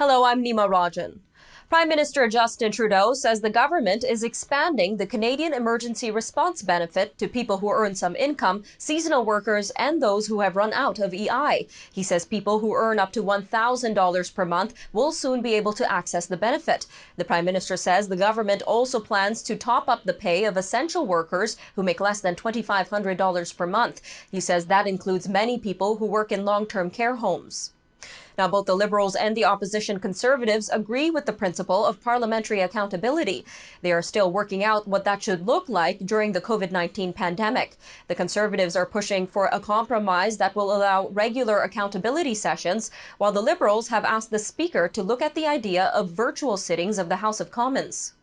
Hello, I'm Nima Rajan. Prime Minister Justin Trudeau says the government is expanding the Canadian Emergency Response Benefit to people who earn some income, seasonal workers, and those who have run out of EI. He says people who earn up to $1,000 per month will soon be able to access the benefit. The Prime Minister says the government also plans to top up the pay of essential workers who make less than $2,500 per month. He says that includes many people who work in long-term care homes. Now, both the Liberals and the opposition Conservatives agree with the principle of parliamentary accountability. They are still working out what that should look like during the COVID-19 pandemic. The Conservatives are pushing for a compromise that will allow regular accountability sessions, while the Liberals have asked the Speaker to look at the idea of virtual sittings of the House of Commons.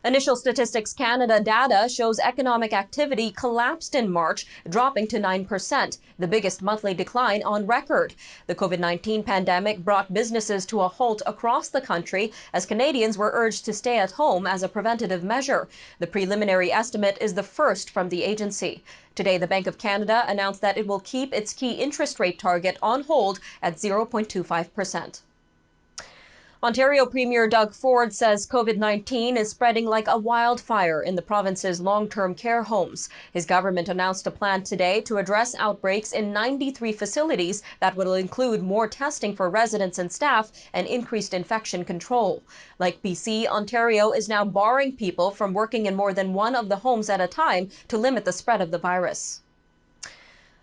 Initial Statistics Canada data shows economic activity collapsed in March, dropping to 9%, the biggest monthly decline on record. The COVID-19 pandemic brought businesses to a halt across the country as Canadians were urged to stay at home as a preventative measure. The preliminary estimate is the first from the agency. Today, the Bank of Canada announced that it will keep its key interest rate target on hold at 0.25%. Ontario Premier Doug Ford says COVID-19 is spreading like a wildfire in the province's long-term care homes. His government announced a plan today to address outbreaks in 93 facilities that will include more testing for residents and staff and increased infection control. Like BC, Ontario is now barring people from working in more than one of the homes at a time to limit the spread of the virus.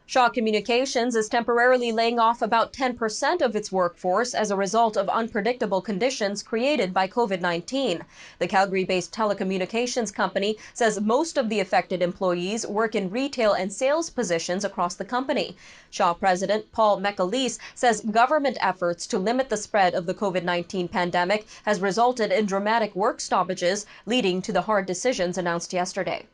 Shaw Communications is temporarily laying off about 10% of its workforce as a result of unpredictable conditions created by COVID-19. The Calgary-based telecommunications company says most of the affected employees work in retail and sales positions across the company. Shaw President Paul McAleese says government efforts to limit the spread of the COVID-19 pandemic has resulted in dramatic work stoppages, leading to the hard decisions announced yesterday.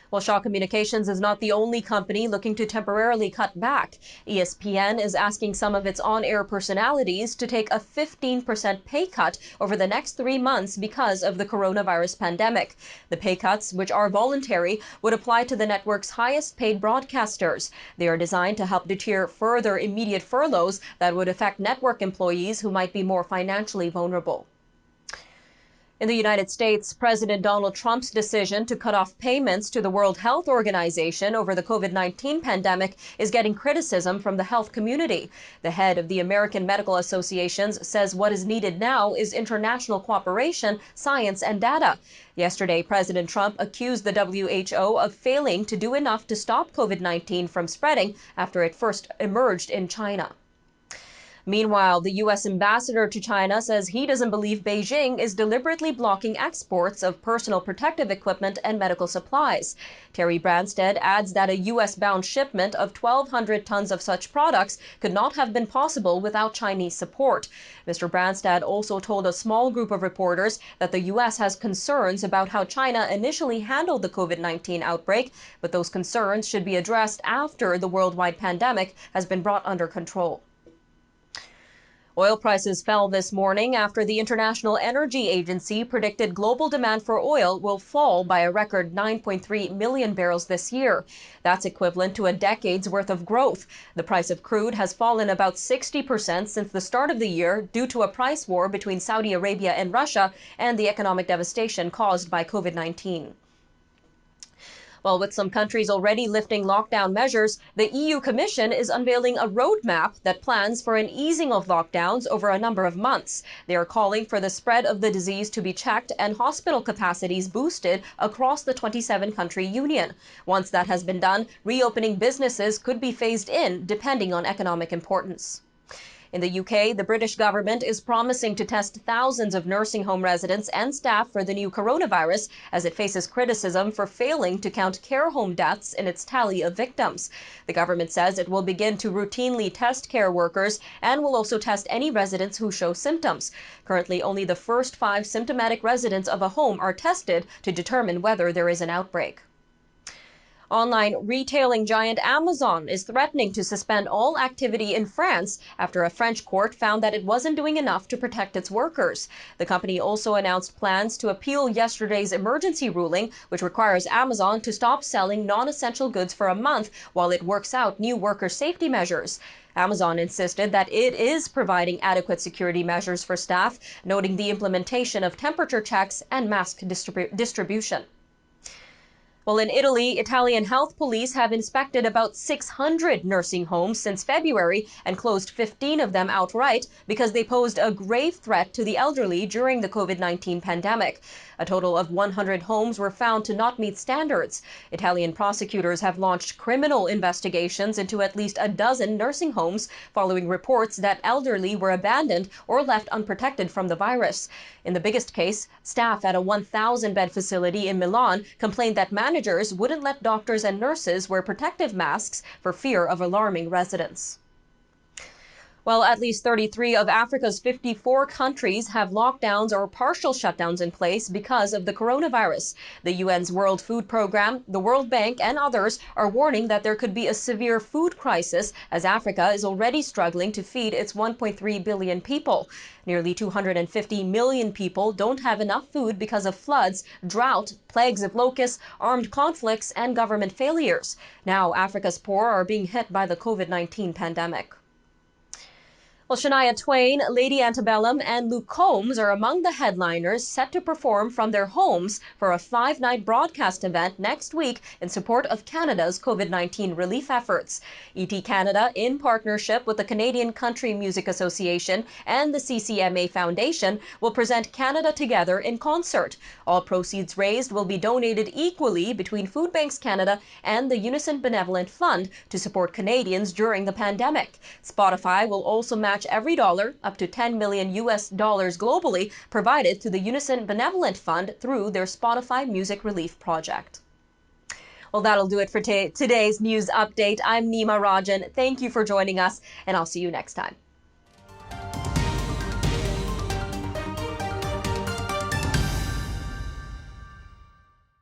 Well, Shaw Communications is not the only company looking to temporarily cut back. ESPN is asking some of its on-air personalities to take a 15% pay cut over the next 3 months because of the coronavirus pandemic. The pay cuts, which are voluntary, would apply to the network's highest-paid broadcasters. They are designed to help deter further immediate furloughs that would affect network employees who might be more financially vulnerable. In the United States, President Donald Trump's decision to cut off payments to the World Health Organization over the COVID-19 pandemic is getting criticism from the health community. The head of the American Medical Associations says what is needed now is international cooperation, science, and data. Yesterday, President Trump accused the WHO of failing to do enough to stop COVID-19 from spreading after it first emerged in China. Meanwhile, the U.S. ambassador to China says he doesn't believe Beijing is deliberately blocking exports of personal protective equipment and medical supplies. Terry Branstad adds that a U.S.-bound shipment of 1,200 tons of such products could not have been possible without Chinese support. Mr. Branstad also told a small group of reporters that the U.S. has concerns about how China initially handled the COVID-19 outbreak, but those concerns should be addressed after the worldwide pandemic has been brought under control. Oil prices fell this morning after the International Energy Agency predicted global demand for oil will fall by a record 9.3 million barrels this year. That's equivalent to a decade's worth of growth. The price of crude has fallen about 60% since the start of the year due to a price war between Saudi Arabia and Russia and the economic devastation caused by COVID-19. Well, with some countries already lifting lockdown measures, the EU Commission is unveiling a roadmap that plans for an easing of lockdowns over a number of months. They are calling for the spread of the disease to be checked and hospital capacities boosted across the 27-country union. Once that has been done, reopening businesses could be phased in depending on economic importance. In the UK, the British government is promising to test thousands of nursing home residents and staff for the new coronavirus as it faces criticism for failing to count care home deaths in its tally of victims. The government says it will begin to routinely test care workers and will also test any residents who show symptoms. Currently, only the first 5 symptomatic residents of a home are tested to determine whether there is an outbreak. Online retailing giant Amazon is threatening to suspend all activity in France after a French court found that it wasn't doing enough to protect its workers. The company also announced plans to appeal yesterday's emergency ruling, which requires Amazon to stop selling non-essential goods for a month while it works out new worker safety measures. Amazon insisted that it is providing adequate security measures for staff, noting the implementation of temperature checks and mask distribution. Well, in Italy, Italian health police have inspected about 600 nursing homes since February and closed 15 of them outright because they posed a grave threat to the elderly during the COVID-19 pandemic. A total of 100 homes were found to not meet standards. Italian prosecutors have launched criminal investigations into at least a dozen nursing homes following reports that elderly were abandoned or left unprotected from the virus. In the biggest case, staff at a 1,000-bed facility in Milan complained that managers wouldn't let doctors and nurses wear protective masks for fear of alarming residents. Well, at least 33 of Africa's 54 countries have lockdowns or partial shutdowns in place because of the coronavirus. The UN's World Food Program, the World Bank, and others are warning that there could be a severe food crisis as Africa is already struggling to feed its 1.3 billion people. Nearly 250 million people don't have enough food because of floods, drought, plagues of locusts, armed conflicts, and government failures. Now, Africa's poor are being hit by the COVID-19 pandemic. Well, Shania Twain, Lady Antebellum, and Luke Combs are among the headliners set to perform from their homes for a 5-night broadcast event next week in support of Canada's COVID-19 relief efforts. ET Canada, in partnership with the Canadian Country Music Association and the CCMA Foundation, will present Canada Together in concert. All proceeds raised will be donated equally between Food Banks Canada and the Unison Benevolent Fund to support Canadians during the pandemic. Spotify will also match every dollar, up to $10 million globally, provided to the Unison Benevolent Fund through their Spotify Music Relief Project. Well, that'll do it for today's news update. I'm Nima Rajan. Thank you for joining us, and I'll see you next time.